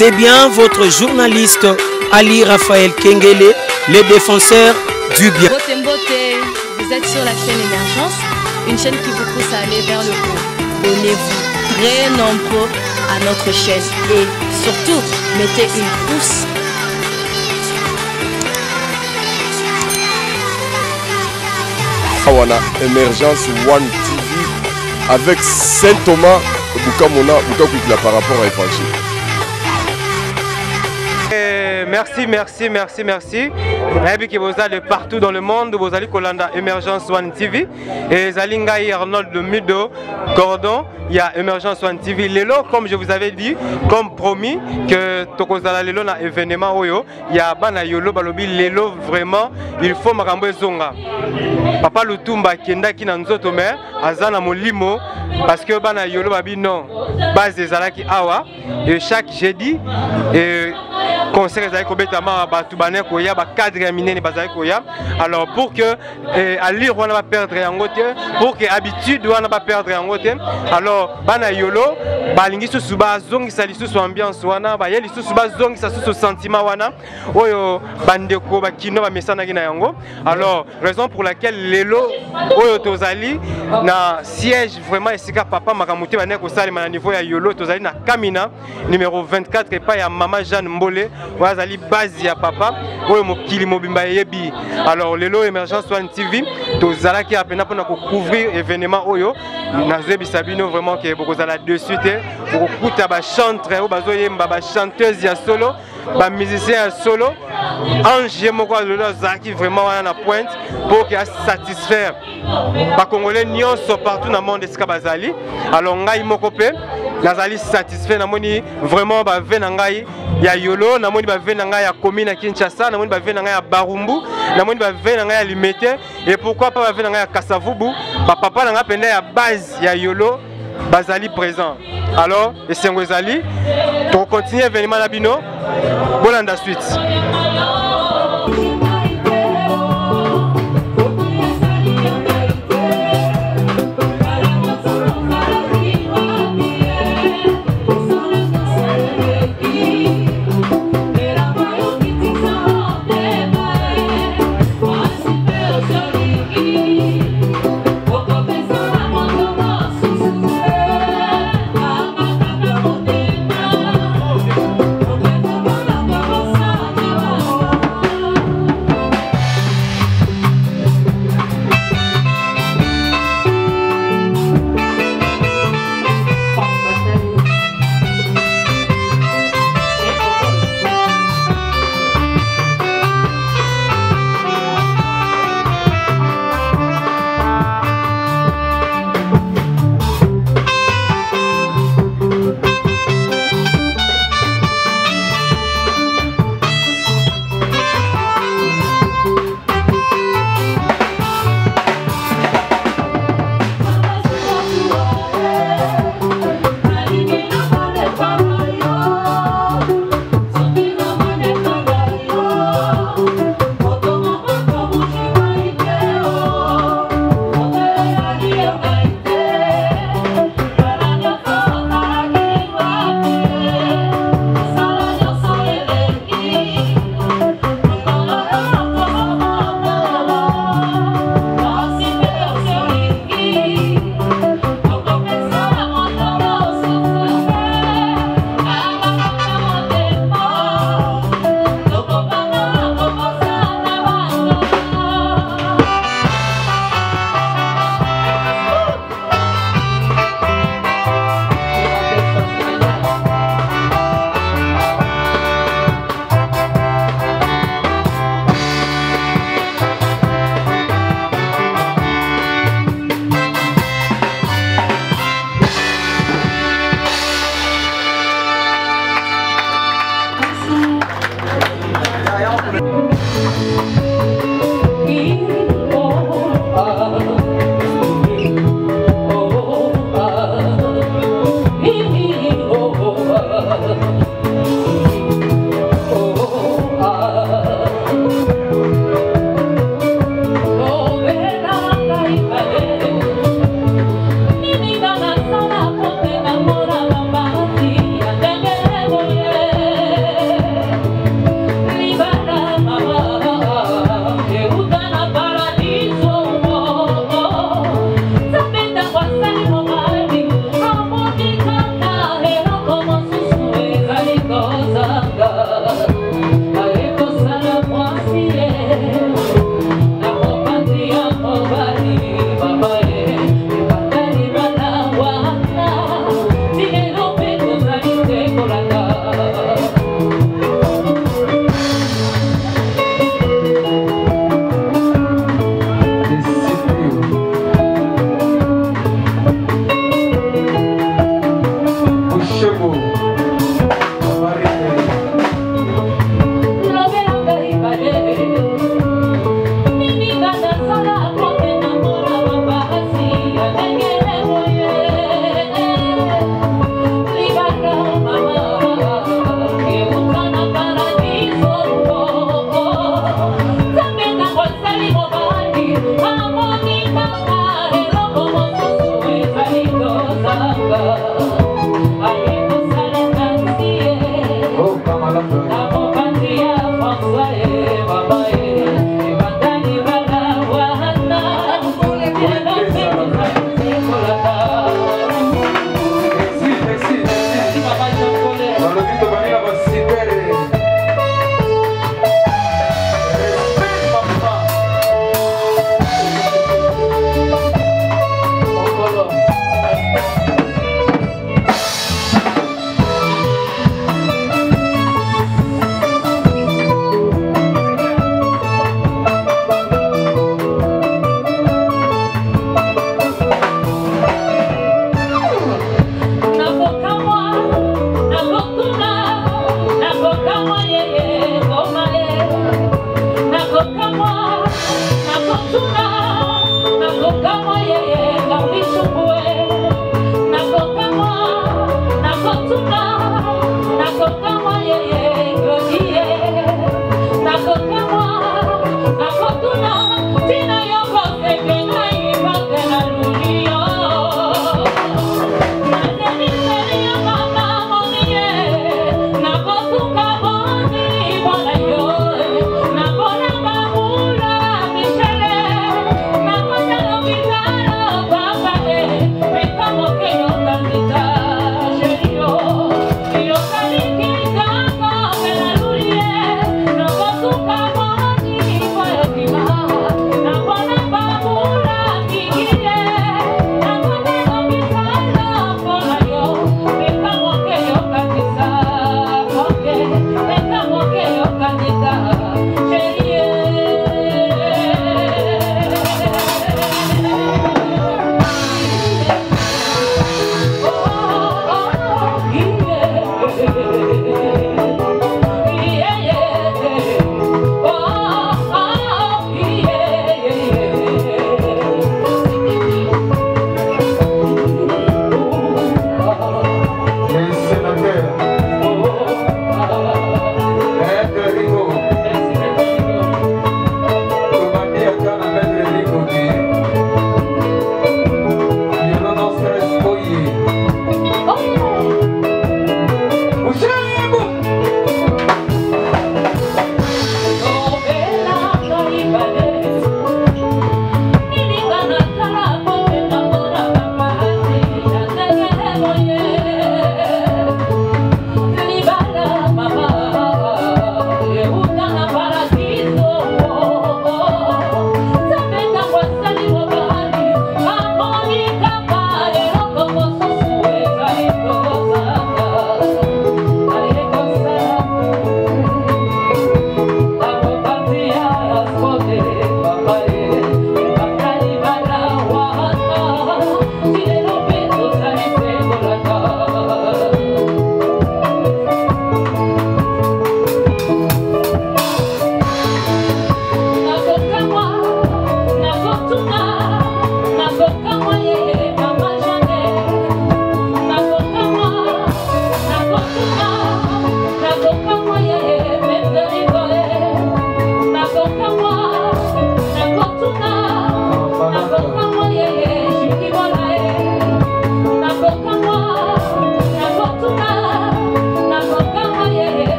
C'est bien votre journaliste Ali Raphaël Kengele, le défenseur du bien. Mbote Mbote, vous êtes sur la chaîne Émergence, une chaîne qui vous pousse à aller vers le haut. Abonnez-vous très nombreux à notre chaîne et surtout, mettez une pouce. Wana Émergence One TV avec Saint Thomas Bukamona Bukakwikila par rapport à Évangile. Merci. Vous allez partout dans le monde, vous allez Kolanda Emergence One TV et Zalingaï Arnold de Mido Cordon, il y a Emergence One TV. Lelo, comme je vous avais dit, comme promis, que Tokozala Lelo na événement Oyo, il y a Bana Yolo Balobi Lelo vraiment, il faut Marambo Zonga. Papa Lutumba Kenda ki nanzoto me, Azana Molimo, parce que Bana Yolo Babi non, base des Zalaki Awa, et chaque jeudi, et conseil des Kobetama Batubane Koya, cadre aminé Bazai Koya. Alors pour que à lire on va perdre en côté, pour que habitude on va perdre en côté. Alors Bana Yolo, Balingi Susuba Zongi Salisu su ambiance wana, Bayeli Susuba Zongi Sasu sentiment wana, Oyo Bandeko Bakino Mesana Gina Yango. Alors raison pour laquelle Lelo Oyo Tozali na siège vraiment Esika Papa Makamuti Baneko Sali à niveau ya Yolo Tozali na Kamina numéro 24 et pas ya Maman Jeanne Mbole. Wazali base ya papa oyo mokili mobimba yebi. Alors lelo Emergence One TV tozala ki apena pona ko couvrir événement oyo nazebi sabino vraiment que bokozala dessus te bokuta ba chanteur bazoyemba ba chanteuse ya solo ba musicien ya solo ange moko lelo zaki vraiment wana na pointe pour que satisfaire ba congolais nyonso partout dans le monde esika bazali. Alors ngai moko pe nazali satisfait namoni vraiment ba vena ngai ya Yolo, namoni ba vena ngai ya commune Kinshasa, namoni ba vena ngai ya Barumbu, namoni ba vena ngai ya Limete et pourquoi pas ba vena ngai ya Kasavubu, ba papa nanga penda ya base ya Yolo bazali présent. Alors esengo ezali to continuer événement na bino bolanda suite.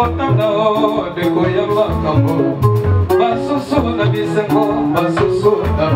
kotanga o ndeko ya makambo basusu na bisengo basusu na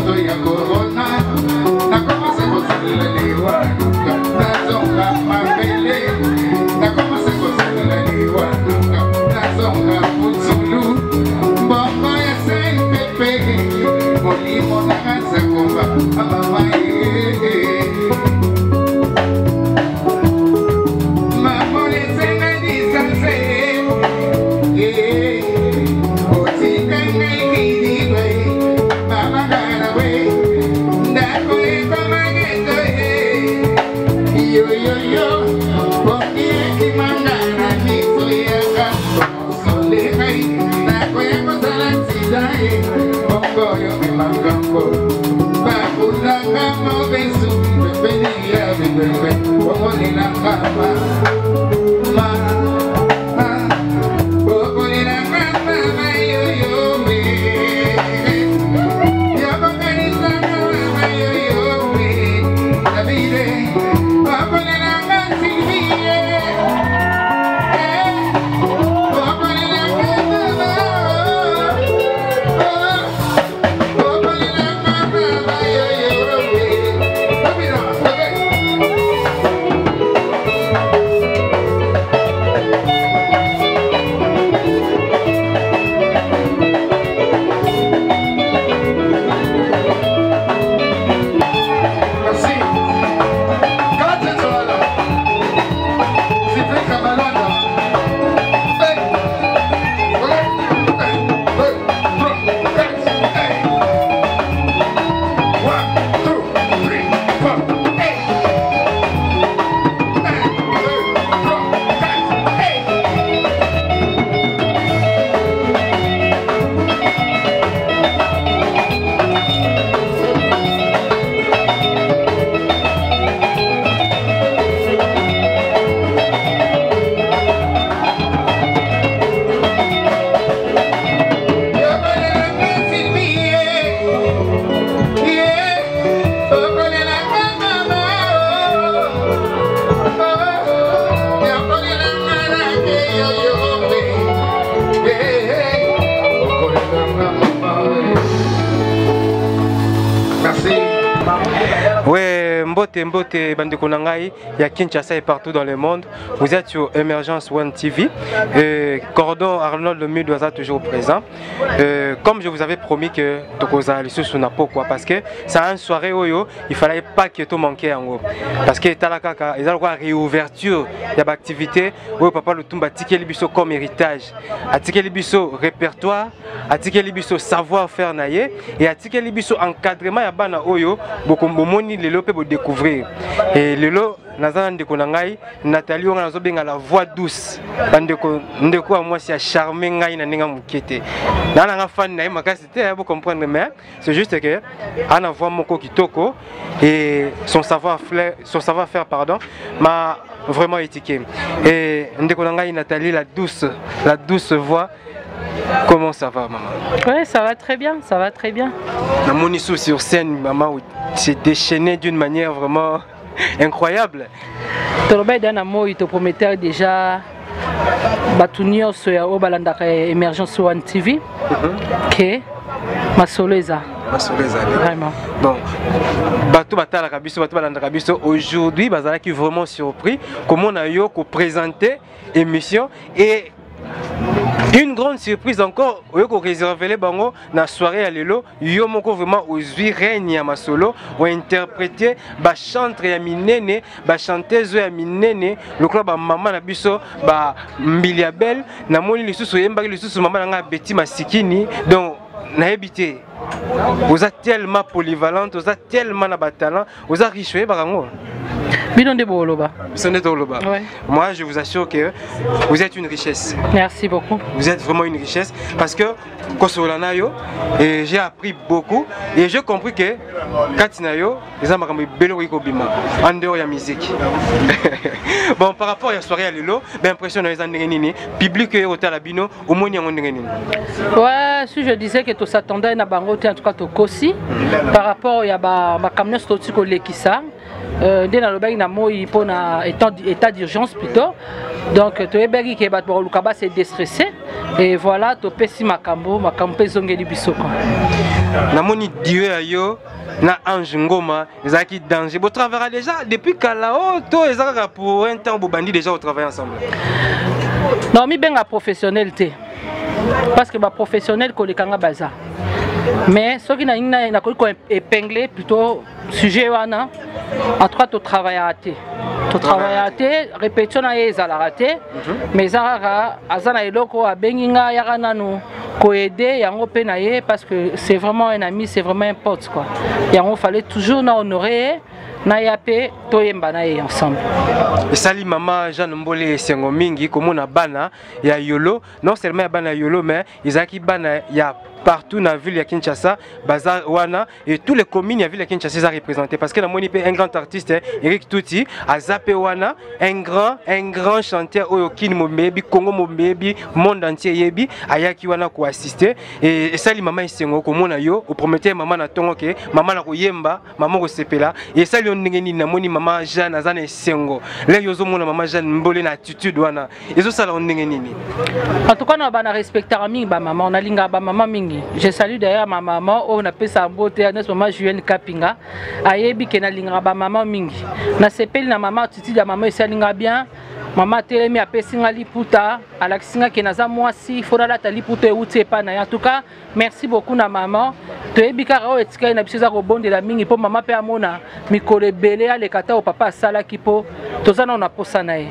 Soy Mbote bandeko na ngai ya Kinshasa et partout dans le monde. Vous êtes sur Emergence One TV. Cordon Arnold le Mido est toujours présent. Comme je vous avais promis que tokoza lisusu na pourquoi parce que c'est une soirée oyo, il fallait pas que tout manquait en gros. Parce que talakaka, ils ont quoi réouverture, il y a activité oyo papa Lutumba tikeli biso comme héritage. Atikeli biso répertoire, atikeli biso savoir-faire naie et atikeli biso encadrement ya bana oyo beaucoup bomoni lelo pe bo découvrir. Et lelo nazana ndeko na ngai Nathalie on azo benga la voix douce. Bandeko ndeko moi c'est charmé ngai na ninga mukete. Na nga fan na makasi te vous comprendre mais c'est juste que ana voix moko kitoko et son savoir-faire pardon m'a vraiment étiqué. Et ndeko na ngai Nathalie la douce voix. Comment ça va maman? Ouais, ça va très bien, ça va très bien. La Monisso sur scène maman s'est déchaîné d'une manière vraiment incroyable. Toloba dans amo il te promettait déjà batunio soya obalanda Emergence One TV que masoleza vraiment bon bato batala kabiso bato balanda kabiso aujourd'hui bazala qui vraiment surpris comment on a eu ko présenter émission et une grande surprise encore, on a réservé bango na soirée à l'élo, yo moko vraiment aujourd'hui règne ya masolo, on interpréter ba chanteur ya minene, ba chanteuse ya minene, le club ba maman na biso ba Mbiliabel, na moni lisusu yembaki lisusu maman nga Betty Masikini, donc na habité. Vous êtes tellement polyvalente, vous êtes tellement na talent, vous êtes riche barango. Ouais. Moi, je vous assure que vous êtes une richesse. Merci beaucoup. Vous êtes vraiment une richesse parce que j'ai appris beaucoup et j'ai compris que Katinayo, les gens en dehors de la musique. Bon, par rapport à la soirée à l'élo, l'impression de les public et au Talabino, au moins ouais, si je disais que tout s'attendait à Bangote, en tout cas, au Kossi, par rapport à ma camion stotiko Lekissa. Dès la lobby na moi il pour état d'urgence plutôt donc tu es beri que battre le kaba c'est déstressé et voilà tu pesi makambo zongeli bisoko na moni dieu ayo na ange ngoma ezaki danger vous travaillez déjà depuis kalao to ezaka pour un temps vous bandi déjà au travail ensemble non mi benga professionnalité parce que ba professionnel ko le kanga baza mais ce qui n'a ko épinglé plutôt sujet wana en tout cas tu travailles à rater. Tu travailles à rater, répétition à rater, mais Zara azana eloko a benginga yarananu ko aider yango penaye parce que c'est vraiment un ami, c'est vraiment un pote quoi. Yango fallait toujours na honorer na yape toyemba na ye ensemble. Sali maman Jeanne Mbole Sengo mingi komona bana ya Yolo, non seulement ya bana Yolo mais izaki bana ya partout dans la ville de Kinshasa, Bazar Wana et tous les communes de la ville de Kinshasa sont représentés parce que dans mon un grand artiste Eric Touti a Zappé Wana, un grand chanteur Oyokin Mobebi, Congo Mobebi, monde entier Yebi, Ayaki Wana ko assister et ça li maman isengo ko mona yo au prometteur maman na tongo ke maman na ko yemba, maman ko sepela et ça li on ngeni na moni maman Jeanne azana isengo. Là yozo mona maman Jeanne Mbole na attitude wana. Ezo sala on ngeni ni. En tout cas on va respecter mingi ba maman, on a linga ba maman mingi. Je salue d'ailleurs ma maman, on a fait sa beauté, n'est-ce pas, Julienne Kapinga. Ayebi kena linga ba maman mingi. Na sepeli na maman titi da maman isalinga bien. Maman telemi a pesinga liputa, alaksinga kena za mwasi, fora la taliputa uti epa na. En tout cas, merci beaucoup na maman. Toyebi kara o etika na biso za ko bonde la mingi po maman pe amona mikole belé ale kata o papa sala kipo. Tozana on a posa na ye.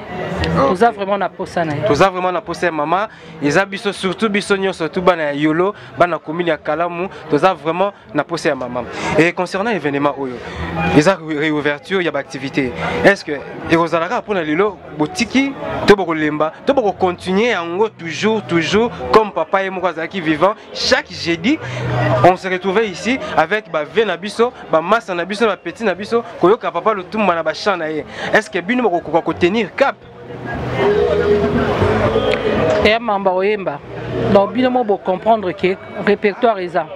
Toza vraiment na posa na ye. Toza vraiment na posa maman, eza biso surtout biso nyo surtout bana Yolo, bana commune ya Kalamu, toza vraiment na posa ya maman. Et concernant l'événement oyo, eza réouverture ya activité. Est-ce que erozalaka pour na lelo botiki to boko lemba, to boko continuer yango toujours comme papa et moi qui vivant chaque jeudi on se retrouvait ici avec ba ve na biso, ba massa na biso, ba petit na biso, koyoka papa le tumba na ba chant na ye. Est-ce que bino boko tenir cap? Et mamba oyemba. Donc bien moi pour comprendre que répertoire est ça.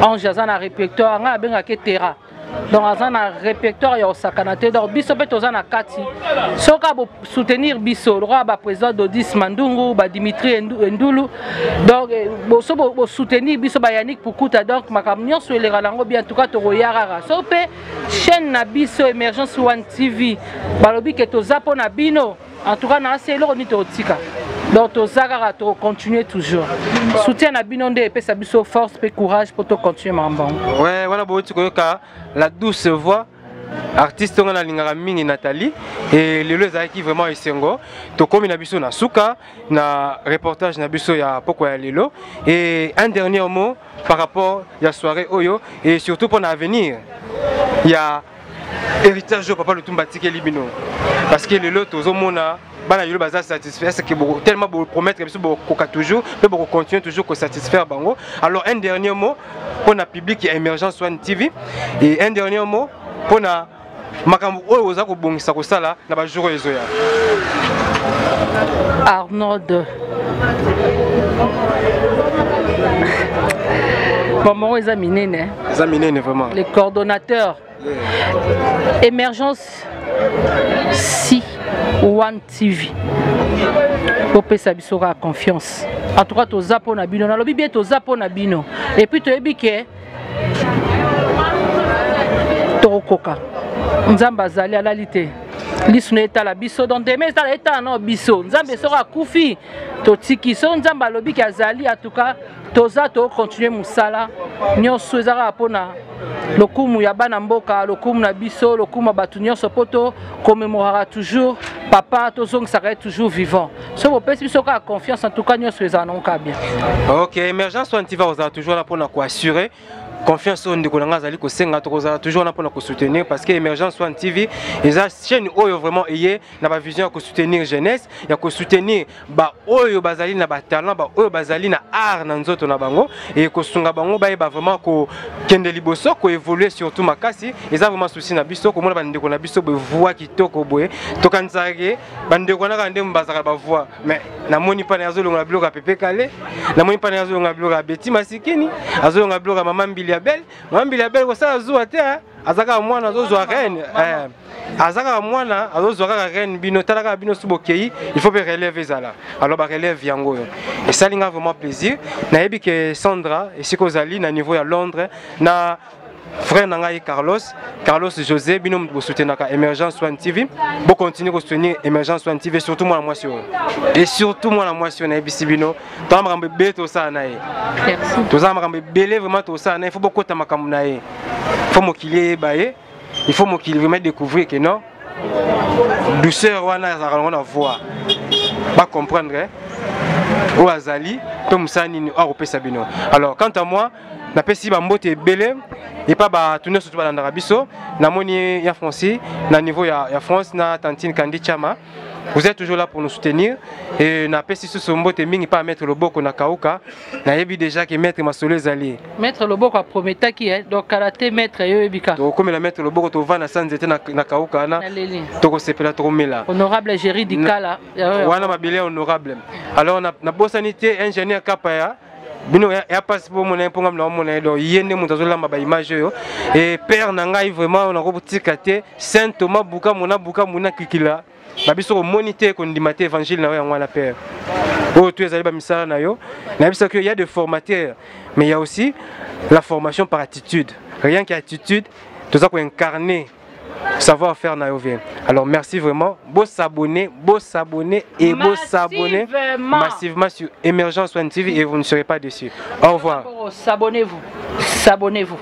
En jazan a répertoire nga benga ke terra. Donc azan a répertoire ya osakanate donc biso pe tozan na kati. Soka bo soutenir biso le roi ba président d'Odis Mandungu, ba Dimitri Ndulu. Donc bo soutenir biso ba Yannick Pukuta donc makamnyo sur les ralango bien en tout cas to royara. So pe chaîne na biso Emergence One TV. Balobi ke tozapo na bino. En tout cas, c'est l'heure de tika. Donc, Zagara, tu continues toujours. Soutien à Binonde et ça biso force et courage pour te continuer, maman. Ouais, voilà, la douce voix. Artiste on a lingara mingi Nathalie et le qui vraiment isengo to comme na biso na suka na reportage na biso ya poko ya lelo et un dernier mot par rapport à soirée oyo et surtout pour l'avenir il y a héritage de papa le tumba tike libino parce que le lot aux mona bana yolo baza satisfait c'est que tellement beau promettre que beau coca toujours mais beau continuer toujours que satisfaire bango. Alors un dernier mot pour la public qui Emergence One TV et un dernier mot pour na makambo oyo oza ko bongisa ko sala na ba jour ezoya. Arnold Maman les aminene vraiment. Les coordonnateurs Émergence si One TV pour pesa biso ka confiance. En tout cas to zapo na bino na lobi bien to zapo na bino et puis to ebike to koka. Nzamba zali ala lité. Lisune etala biso donc demain ça eta non biso. Nzambe sera kufi to tiki so nzamba lobi ki azali en tout cas toza to continuer musala nyonso ezaka pona lokumu ya bana mboka lokumu na biso lokumu batu nyonso poto commémorera toujours papa tozong sera toujours vivant so bo pesi biso ka confiance en tout cas nyonso ezanonka bien. OK, Emergence One TV va toujours là pour nous assurer confiance au ndeko nanga zali ko senga to toujours là pour nous soutenir parce que Emergence One TV eza chaîne oyo vraiment ayé na ba vision ko soutenir jeunesse ya ko soutenir ba oyo bazali na ba talent ba oyo bazali na art na nzoto na bango et ko sunga bango ba vraiment ko kende liboso ko évoluer surtout makasi eza vraiment souci na biso ko mona ba ndeko na biso be voix kitoko boye to kanzage ba ndeko na kande mbazaka ba voix mais na moni pa na azolonga bloka pepe kale na moni pa na azolonga bloka beti masikini azolonga bloka mama mbili ya belle ko sa zuwa te azaka mwana azozwa reine azaka mwana azozwa ka reine bino talaka bino subokei il faut relever ça là alors ba relève yango et ça linga vraiment plaisir na yebi que Sandra et sikozali na niveau ya Londres na frère nangai Carlos José bino bo soutenir ka Emergence One TV bo continuer ko soutenir Emergence One TV surtout moi la moisson et surtout moi la moisson na bisi bino to makambe beto ça na ye merci to za makambe belé vraiment to ça na il faut beaucoup ta makambe na ye faut mokili baye il faut mokili vraiment découvrir que non douceur wana za na voix pas comprendre ou azali pe musani ni o pesa bino. Alors quant à moi na pesi ba mbote belé et pas ba tourner surtout dans Arabiso na moni ya français na niveau ya France na Tantine Kandi Chama. Vous êtes toujours là pour nous soutenir et na pesi sous mbote mingi pas mettre le boko na kauka na yebi déjà que maître Masolo zali Maître le boko a prometté qui est donc karaté maître yo ebika. Donc comme la mettre le boko to va na sanzete na kauka na to ko sepela to mela. Honorable Géry Dikala. Wana mabile honorable. Alors na bosanité ingénieur Kapaya bino ya passe pour mon impongam na mon do yende mutazolamba ba image yo et père nangai vraiment na robotikate Saint Thomas buka mona kikila babiso moniter kondimate évangile na yango na père. Oh tu es allé ba misala na yo. Na bisa que il y a des formateurs mais il y a aussi la formation par attitude. Rien qu'attitude, tout ça pour incarner savoir faire na yo vient. Alors merci vraiment, beau s'abonner et beau s'abonner massivement sur Emergence One TV et vous ne serez pas déçus. Au revoir. S'abonnez-vous.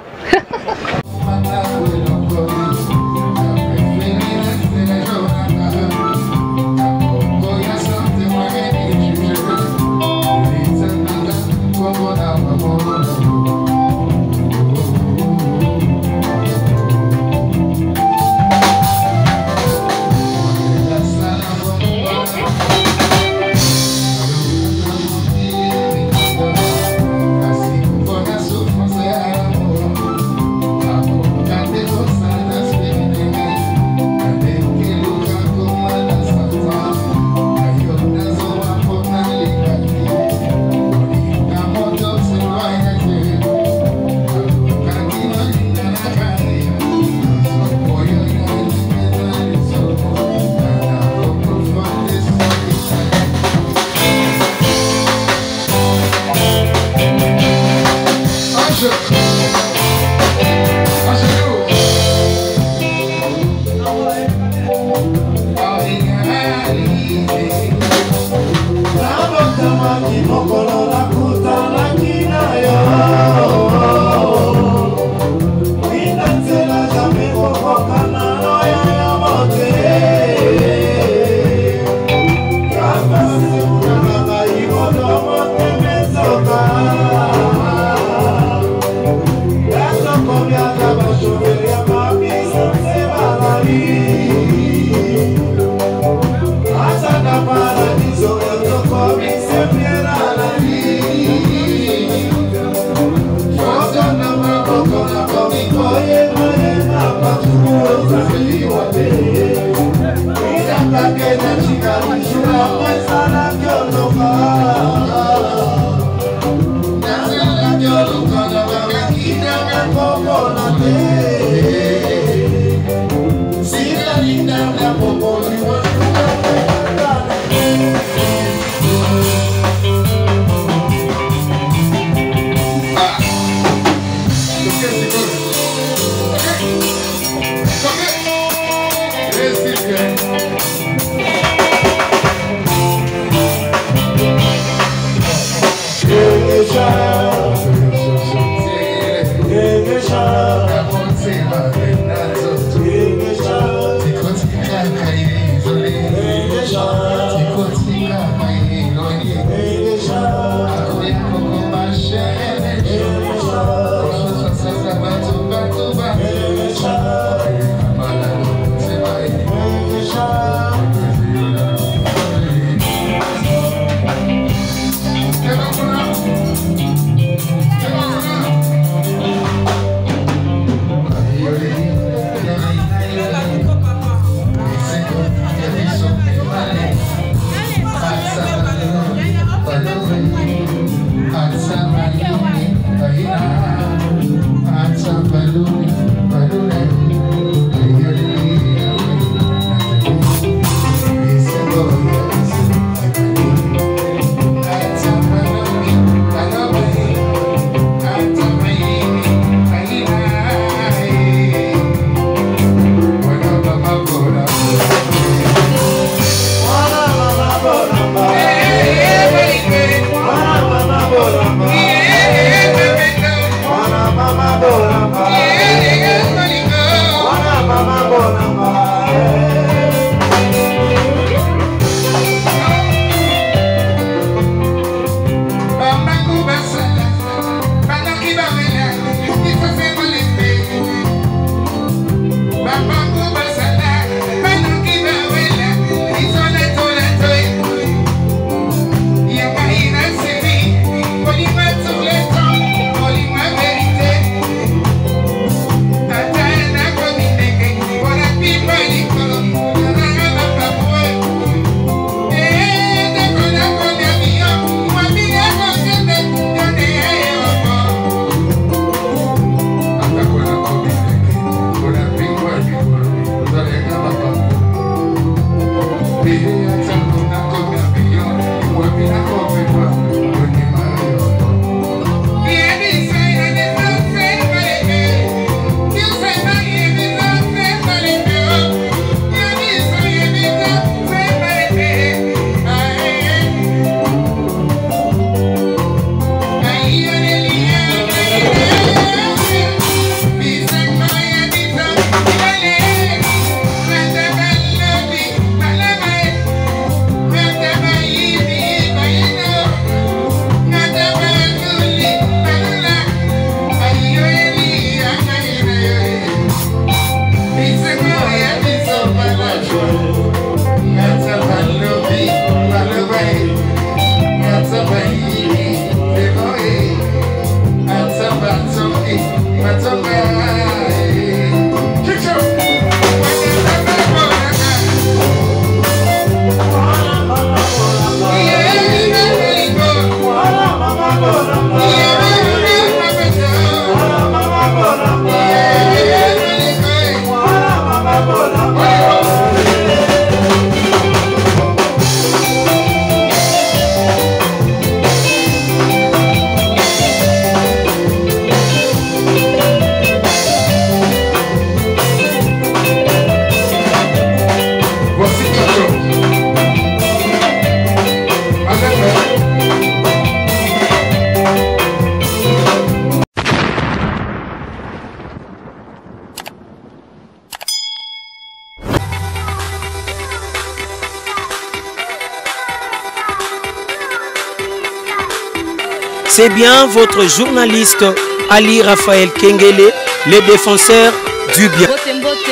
C'est bien votre journaliste Ali Raphaël Kengele, le défenseur du bien. Mbote Mbote,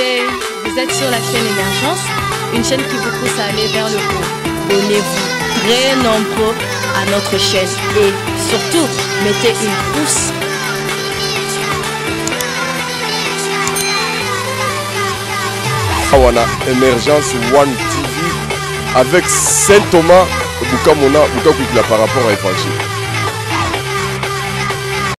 vous êtes sur la chaîne Émergence, une chaîne qui vous pousse à aller vers le haut. Abonnez-vous très nombreux à notre chaîne et surtout, mettez une pouce. Awana Émergence One TV avec Saint Thomas Bukamona Bukakwikila par rapport à Évangile.